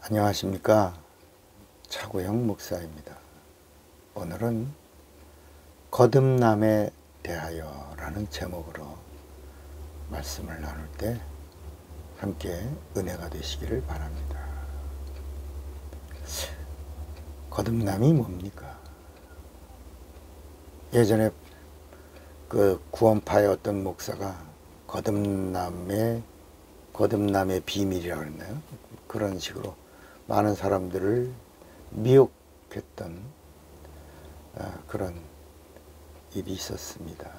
안녕하십니까. 차구영 목사입니다. 오늘은 거듭남에 대하여 라는 제목으로 말씀을 나눌 때 함께 은혜가 되시기를 바랍니다. 거듭남이 뭡니까? 예전에 그 구원파의 어떤 목사가 거듭남의 비밀이라고 했나요? 그런 식으로 많은 사람들을 미혹했던 그런 일이 있었습니다.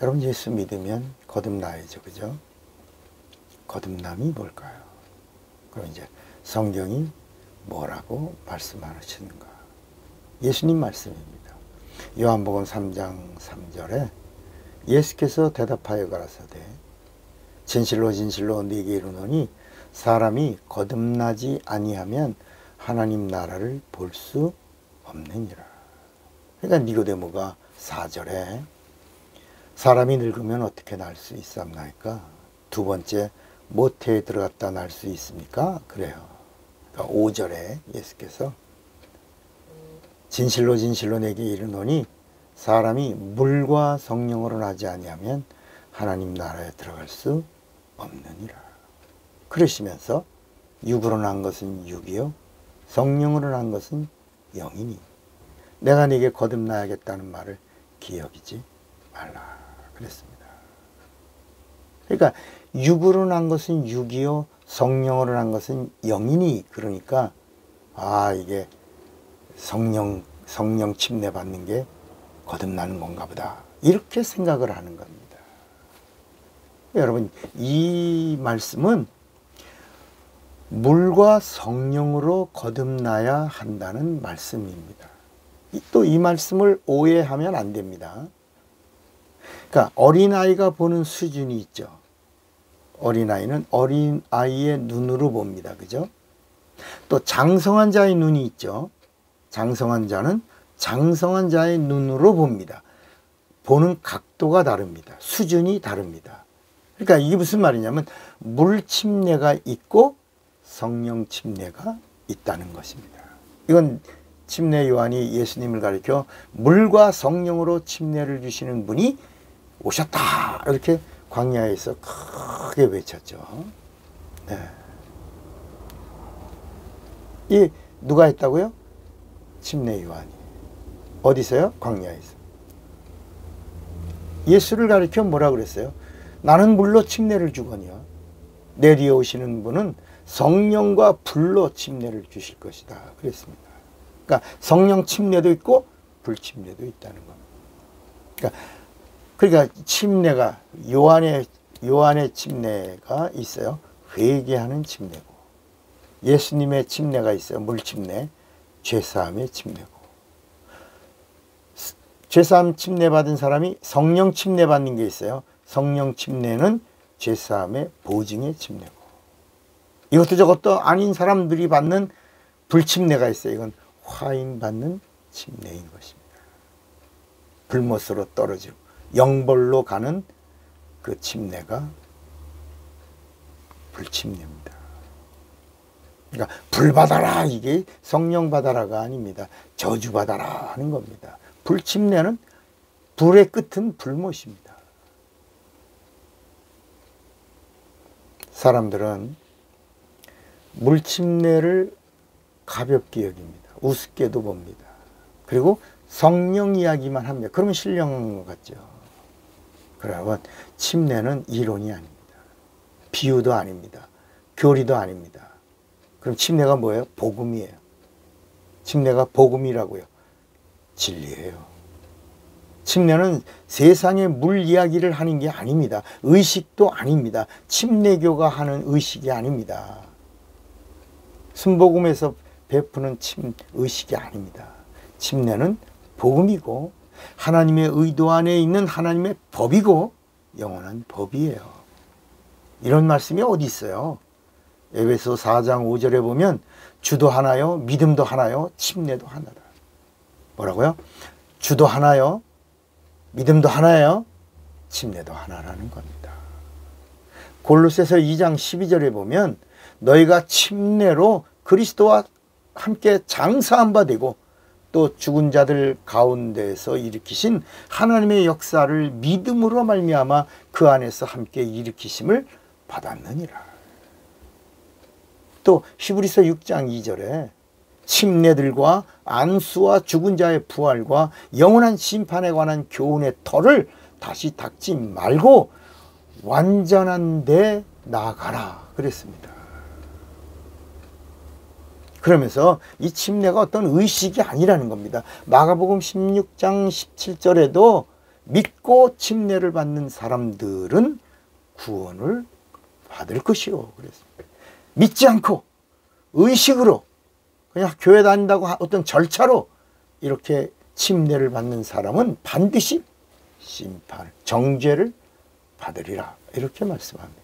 여러분, 예수 믿으면 거듭나야죠, 그죠? 거듭남이 뭘까요? 그럼 이제 성경이 뭐라고 말씀하시는가? 예수님 말씀입니다. 요한복음 3장 3절에 예수께서 대답하여 가라사대 진실로 진실로 네게 이르노니 사람이 거듭나지 아니하면 하나님 나라를 볼 수 없느니라. 그러니까 니고데모가 4절에 사람이 늙으면 어떻게 날 수 있습니까? 두 번째, 모태에 들어갔다 날 수 있습니까? 그래요. 그러니까 5절에 예수께서 진실로 진실로 내게 이르노니 사람이 물과 성령으로 나지 아니하면 하나님 나라에 들어갈 수 없느니라. 그러시면서 육으로 난 것은 육이요 성령으로 난 것은 영이니 내가 네게 거듭나야겠다는 말을 기억이지 말라 그랬습니다. 그러니까 육으로 난 것은 육이요 성령으로 난 것은 영이니, 그러니까 이게 성령 침례 받는 게 거듭나는 건가 보다, 이렇게 생각을 하는 겁니다. 여러분, 이 말씀은 물과 성령으로 거듭나야 한다는 말씀입니다. 또 이 말씀을 오해하면 안 됩니다. 그러니까 어린아이가 보는 수준이 있죠. 어린아이는 어린아이의 눈으로 봅니다. 그죠? 또 장성한 자의 눈이 있죠. 장성한 자는 장성한 자의 눈으로 봅니다. 보는 각도가 다릅니다. 수준이 다릅니다. 그러니까 이게 무슨 말이냐면 물 침례가 있고 성령 침례가 있다는 것입니다. 이건 침례 요한이 예수님을 가리켜 물과 성령으로 침례를 주시는 분이 오셨다, 이렇게 광야에서 크게 외쳤죠. 네. 이 누가 했다고요? 침례 요한이. 어디서요? 광야에서. 예수를 가리켜 뭐라 그랬어요? 나는 물로 침례를 주거니와 내 뒤에 오시는 분은 성령과 불로 침례를 주실 것이다 그랬습니다. 그러니까 성령 침례도 있고 불 침례도 있다는 겁니다. 그러니까 침례가 요한의 침례가 있어요. 회개하는 침례고, 예수님의 침례가 있어요. 물 침례, 죄사함의 침례고. 죄사함 침례 받은 사람이 성령 침례 받는 게 있어요. 성령 침례는 죄사함의 보증의 침례고, 이것도 저것도 아닌 사람들이 받는 불침례가 있어요. 이건 화인 받는 침례인 것입니다. 불못으로 떨어지고 영벌로 가는 그 침례가 불침례입니다. 그러니까 불 받아라, 이게 성령 받아라가 아닙니다. 저주 받아라 하는 겁니다. 불침례는 불의 끝은 불못입니다. 사람들은 물침례를 가볍게 여깁니다. 우습게도 봅니다. 그리고 성령 이야기만 합니다. 그러면 신령한 것 같죠. 그러면 침례는 이론이 아닙니다. 비유도 아닙니다. 교리도 아닙니다. 그럼 침례가 뭐예요? 복음이에요. 침례가 복음이라고요. 진리예요. 침례는 세상의 물 이야기를 하는 게 아닙니다. 의식도 아닙니다. 침례교가 하는 의식이 아닙니다. 순복음에서 베푸는 의식이 아닙니다. 침례는 복음이고 하나님의 의도 안에 있는 하나님의 법이고 영원한 법이에요. 이런 말씀이 어디 있어요? 에베소 4장 5절에 보면 주도 하나요, 믿음도 하나요, 침례도 하나다. 뭐라고요? 주도 하나요, 믿음도 하나예요, 침례도 하나라는 겁니다. 골로새서 2장 12절에 보면 너희가 침례로 그리스도와 함께 장사한 바 되고 또 죽은 자들 가운데서 일으키신 하나님의 역사를 믿음으로 말미암아 그 안에서 함께 일으키심을 받았느니라. 또 히브리서 6장 2절에 침례들과 안수와 죽은 자의 부활과 영원한 심판에 관한 교훈의 터를 다시 닦지 말고 완전한 데 나아가라 그랬습니다. 그러면서 이 침례가 어떤 의식이 아니라는 겁니다. 마가복음 16장 17절에도 믿고 침례를 받는 사람들은 구원을 받을 것이요 그랬습니다. 믿지 않고 의식으로 그냥 교회 다닌다고 어떤 절차로 이렇게 침례를 받는 사람은 반드시 심판, 정죄를 받으리라 이렇게 말씀합니다.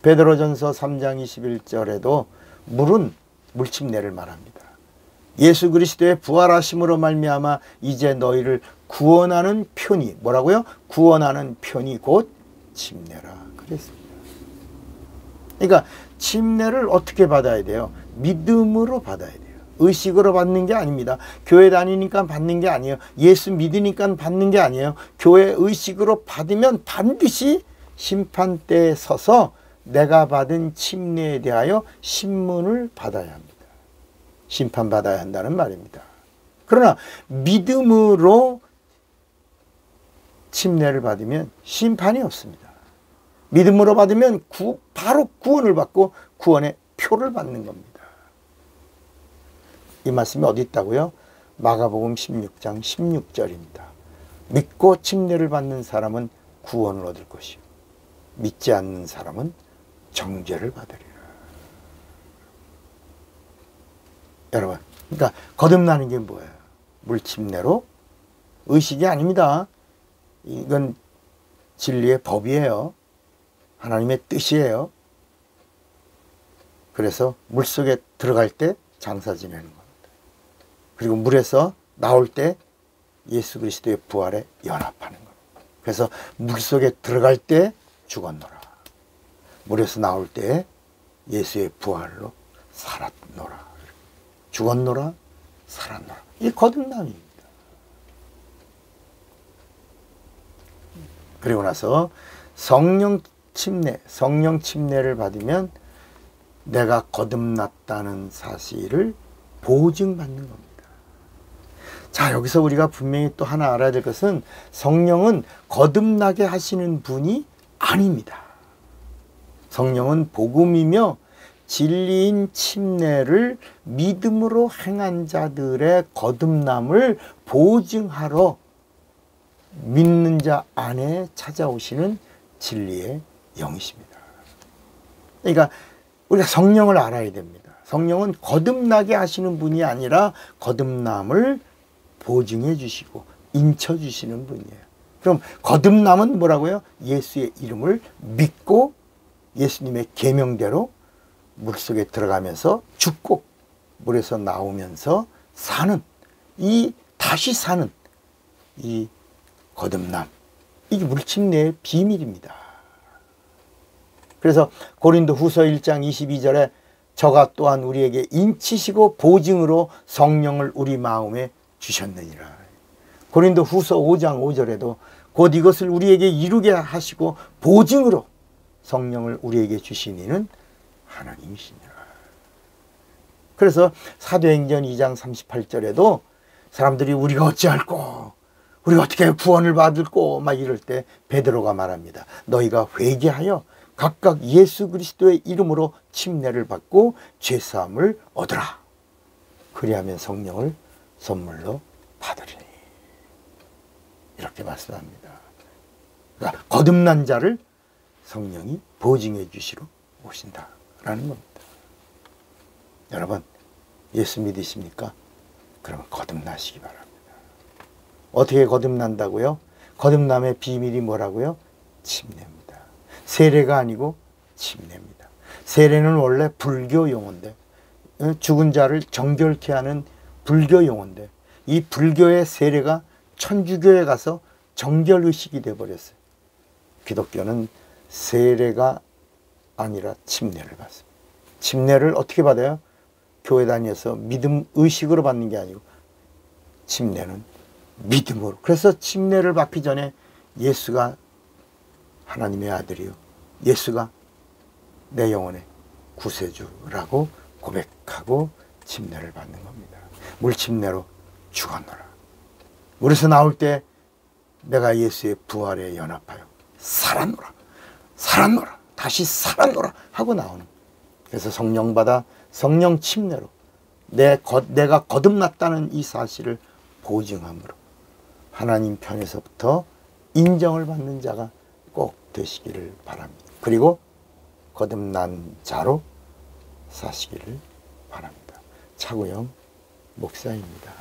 베드로전서 3장 21절에도 물은 물침례를 말합니다. 예수 그리스도의 부활하심으로 말미암아 이제 너희를 구원하는 편이 뭐라고요? 구원하는 편이 곧 침례라 그랬습니다. 그러니까 침례를 어떻게 받아야 돼요? 믿음으로 받아야 돼요. 의식으로 받는 게 아닙니다. 교회 다니니까 받는 게 아니에요. 예수 믿으니까 받는 게 아니에요. 교회 의식으로 받으면 반드시 심판대에 서서 내가 받은 침례에 대하여 신문을 받아야 합니다. 심판받아야 한다는 말입니다. 그러나 믿음으로 침례를 받으면 심판이 없습니다. 믿음으로 받으면 바로 구원을 받고 구원의 표를 받는 겁니다. 이 말씀이 어디 있다고요? 마가복음 16장 16절입니다. 믿고 침례를 받는 사람은 구원을 얻을 것이요 믿지 않는 사람은 정죄를 받으리라. 여러분, 그러니까 거듭나는 게 뭐예요? 물침례로? 의식이 아닙니다. 이건 진리의 법이에요. 하나님의 뜻이에요. 그래서 물속에 들어갈 때 장사 지내는 겁니다. 그리고 물에서 나올 때 예수 그리스도의 부활에 연합하는 겁니다. 그래서 물속에 들어갈 때 죽었노라. 물에서 나올 때 예수의 부활로 살았노라. 죽었노라, 살았노라. 이게 거듭남입니다. 그리고 나서 성령 침례를 받으면 내가 거듭났다는 사실을 보증받는 겁니다. 자, 여기서 우리가 분명히 또 하나 알아야 될 것은 성령은 거듭나게 하시는 분이 아닙니다. 성령은 복음이며 진리인 침례를 믿음으로 행한 자들의 거듭남을 보증하러 믿는 자 안에 찾아오시는 진리의 영이십니다. 그러니까 우리가 성령을 알아야 됩니다. 성령은 거듭나게 하시는 분이 아니라 거듭남을 보증해 주시고 인쳐 주시는 분이에요. 그럼 거듭남은 뭐라고요? 예수의 이름을 믿고 예수님의 계명대로 물속에 들어가면서 죽고 물에서 나오면서 사는 다시 사는 이 거듭남, 이게 물침례의 비밀입니다. 그래서 고린도 후서 1장 22절에 저가 또한 우리에게 인치시고 보증으로 성령을 우리 마음에 주셨느니라. 고린도 후서 5장 5절에도 곧 이것을 우리에게 이루게 하시고 보증으로 성령을 우리에게 주신 이는 하나님이시니라. 그래서 사도행전 2장 38절에도 사람들이 우리가 어찌할꼬, 우리가 어떻게 구원을 받을꼬 막 이럴 때 베드로가 말합니다. 너희가 회개하여 각각 예수 그리스도의 이름으로 침례를 받고 죄사함을 얻으라. 그리하면 성령을 선물로 받으리니. 이렇게 말씀합니다. 그러니까 거듭난 자를 성령이 보증해 주시러 오신다라는 겁니다. 여러분, 예수 믿으십니까? 그러면 거듭나시기 바랍니다. 어떻게 거듭난다고요? 거듭남의 비밀이 뭐라고요? 침례입니다. 세례가 아니고 침례입니다. 세례는 원래 불교 용어인데, 죽은 자를 정결케 하는 불교 용어인데, 이 불교의 세례가 천주교에 가서 정결의식이 되어버렸어요. 기독교는 세례가 아니라 침례를 받습니다. 침례를 어떻게 받아요? 교회 다녀서 믿음 의식으로 받는 게 아니고 침례는 믿음으로. 그래서 침례를 받기 전에 예수가 하나님의 아들이요, 예수가 내 영혼의 구세주라고 고백하고 침례를 받는 겁니다. 물침례로 죽었노라. 물에서 나올 때 내가 예수의 부활에 연합하여 살았노라, 살았노라, 다시 살았노라 하고 나오는. 그래서 성령 받아 성령 침례로 내가 거듭났다는 이 사실을 보증함으로 하나님 편에서부터 인정을 받는 자가 꼭 되시기를 바랍니다. 그리고 거듭난 자로 사시기를 바랍니다. 차구영 목사입니다.